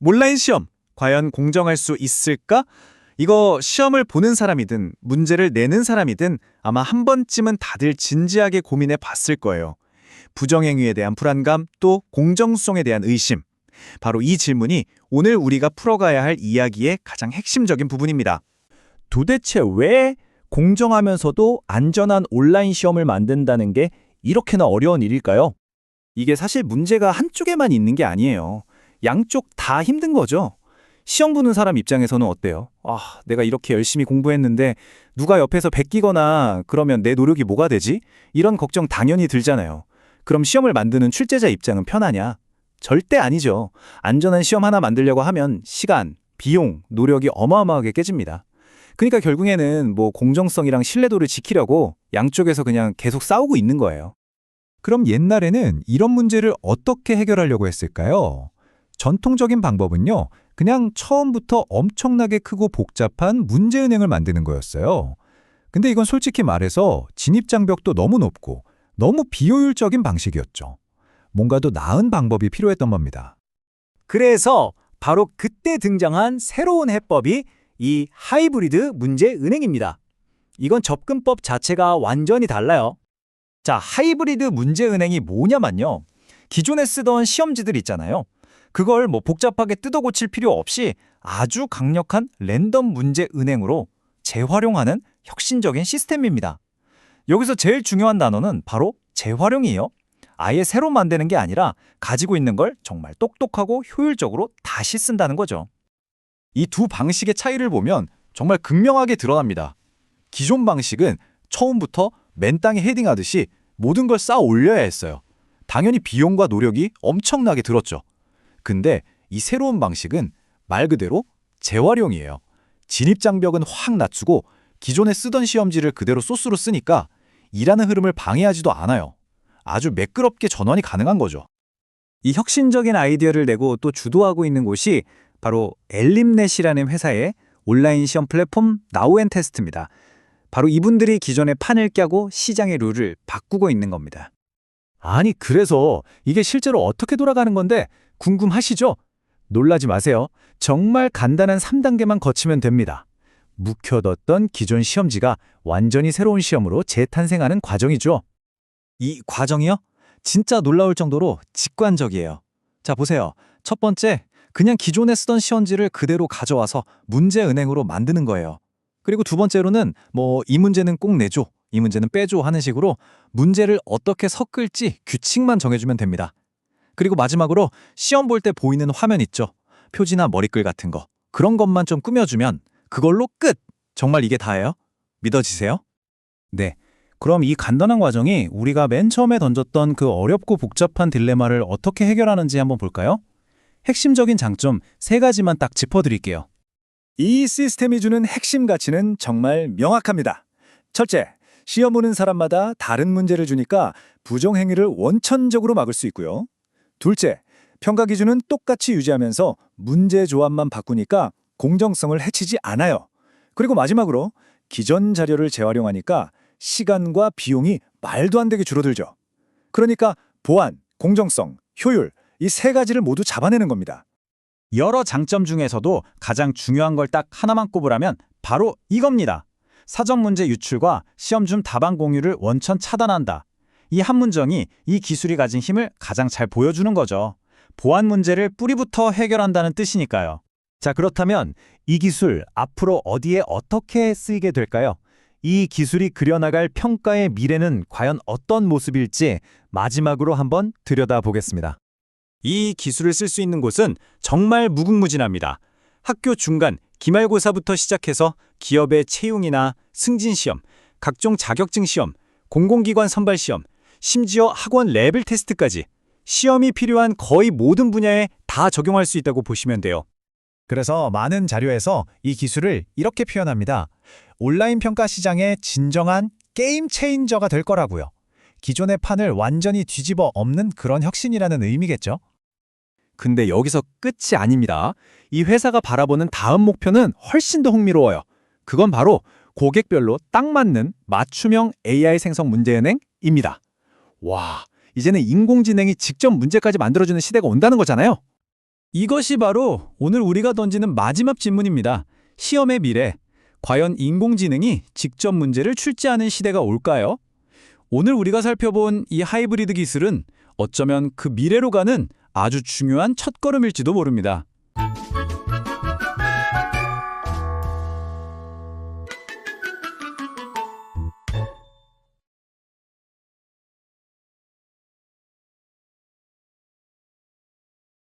온라인 시험, 과연 공정할 수 있을까? 이거 시험을 보는 사람이든 문제를 내는 사람이든 아마 한 번쯤은 다들 진지하게 고민해 봤을 거예요. 부정행위에 대한 불안감, 또 공정성에 대한 의심. 바로 이 질문이 오늘 우리가 풀어가야 할 이야기의 가장 핵심적인 부분입니다. 도대체 왜 공정하면서도 안전한 온라인 시험을 만든다는 게 이렇게나 어려운 일일까요? 이게 사실 문제가 한쪽에만 있는 게 아니에요. 양쪽 다 힘든 거죠. 시험 보는 사람 입장에서는 어때요? 내가 이렇게 열심히 공부했는데 누가 옆에서 베끼거나 그러면 내 노력이 뭐가 되지? 이런 걱정 당연히 들잖아요. 그럼 시험을 만드는 출제자 입장은 편하냐? 절대 아니죠. 안전한 시험 하나 만들려고 하면 시간, 비용, 노력이 어마어마하게 깨집니다. 그러니까 결국에는 공정성이랑 신뢰도를 지키려고 양쪽에서 그냥 계속 싸우고 있는 거예요. 그럼 옛날에는 이런 문제를 어떻게 해결하려고 했을까요? 전통적인 방법은요, 그냥 처음부터 엄청나게 크고 복잡한 문제은행을 만드는 거였어요. 근데 이건 솔직히 말해서 진입장벽도 너무 높고 너무 비효율적인 방식이었죠. 뭔가 더 나은 방법이 필요했던 겁니다. 그래서 바로 그때 등장한 새로운 해법이 이 하이브리드 문제은행입니다. 이건 접근법 자체가 완전히 달라요. 자, 하이브리드 문제은행이 뭐냐면요. 기존에 쓰던 시험지들 있잖아요. 그걸 복잡하게 뜯어 고칠 필요 없이 아주 강력한 랜덤 문제은행으로 재활용하는 혁신적인 시스템입니다. 여기서 제일 중요한 단어는 바로 재활용이에요. 아예 새로 만드는 게 아니라 가지고 있는 걸 정말 똑똑하고 효율적으로 다시 쓴다는 거죠. 이 두 방식의 차이를 보면 정말 극명하게 드러납니다. 기존 방식은 처음부터 맨 땅에 헤딩하듯이 모든 걸 쌓아 올려야 했어요. 당연히 비용과 노력이 엄청나게 들었죠. 근데 이 새로운 방식은 말 그대로 재활용이에요. 진입장벽은 확 낮추고 기존에 쓰던 시험지를 그대로 소스로 쓰니까 일하는 흐름을 방해하지도 않아요. 아주 매끄럽게 전환이 가능한 거죠. 이 혁신적인 아이디어를 내고 또 주도하고 있는 곳이 바로 엘림넷이라는 회사의 온라인 시험 플랫폼 나우앤테스트입니다. 바로 이분들이 기존의 판을 깨고 시장의 룰을 바꾸고 있는 겁니다. 아니, 그래서 이게 실제로 어떻게 돌아가는 건데 궁금하시죠? 놀라지 마세요. 정말 간단한 3단계만 거치면 됩니다. 묵혀뒀던 기존 시험지가 완전히 새로운 시험으로 재탄생하는 과정이죠. 이 과정이요? 진짜 놀라울 정도로 직관적이에요. 자, 보세요. 첫 번째, 그냥 기존에 쓰던 시험지를 그대로 가져와서 문제은행으로 만드는 거예요. 그리고 두 번째로는 이 문제는 꼭 내줘, 이 문제는 빼줘 하는 식으로 문제를 어떻게 섞을지 규칙만 정해주면 됩니다. 그리고 마지막으로 시험 볼 때 보이는 화면 있죠. 표지나 머리글 같은 거. 그런 것만 좀 꾸며주면 그걸로 끝! 정말 이게 다예요? 믿어지세요? 네. 그럼 이 간단한 과정이 우리가 맨 처음에 던졌던 그 어렵고 복잡한 딜레마를 어떻게 해결하는지 한번 볼까요? 핵심적인 장점 3가지만 딱 짚어드릴게요. 이 시스템이 주는 핵심 가치는 정말 명확합니다. 첫째, 시험 보는 사람마다 다른 문제를 주니까 부정행위를 원천적으로 막을 수 있고요. 둘째, 평가 기준은 똑같이 유지하면서 문제 조합만 바꾸니까 공정성을 해치지 않아요. 그리고 마지막으로 기존 자료를 재활용하니까 시간과 비용이 말도 안 되게 줄어들죠. 그러니까 보안, 공정성, 효율 이 3가지를 모두 잡아내는 겁니다. 여러 장점 중에서도 가장 중요한 걸 딱 하나만 꼽으라면 바로 이겁니다. 사전 문제 유출과 시험 중 답안 공유를 원천 차단한다. 이 한 문장이 이 기술이 가진 힘을 가장 잘 보여주는 거죠. 보안 문제를 뿌리부터 해결한다는 뜻이니까요. 자, 그렇다면 이 기술 앞으로 어디에 어떻게 쓰이게 될까요? 이 기술이 그려나갈 평가의 미래는 과연 어떤 모습일지 마지막으로 한번 들여다보겠습니다. 이 기술을 쓸 수 있는 곳은 정말 무궁무진합니다. 학교 중간, 기말고사부터 시작해서 기업의 채용이나 승진시험, 각종 자격증 시험, 공공기관 선발시험, 심지어 학원 레벨 테스트까지 시험이 필요한 거의 모든 분야에 다 적용할 수 있다고 보시면 돼요. 그래서 많은 자료에서 이 기술을 이렇게 표현합니다. 온라인 평가 시장의 진정한 게임 체인저가 될 거라고요. 기존의 판을 완전히 뒤집어 엎는 그런 혁신이라는 의미겠죠? 근데 여기서 끝이 아닙니다. 이 회사가 바라보는 다음 목표는 훨씬 더 흥미로워요. 그건 바로 고객별로 딱 맞는 맞춤형 AI 생성 문제은행입니다. 와, 이제는 인공지능이 직접 문제까지 만들어주는 시대가 온다는 거잖아요. 이것이 바로 오늘 우리가 던지는 마지막 질문입니다. 시험의 미래. 과연 인공지능이 직접 문제를 출제하는 시대가 올까요? 오늘 우리가 살펴본 이 하이브리드 기술은 어쩌면 그 미래로 가는 아주 중요한 첫걸음일지도 모릅니다.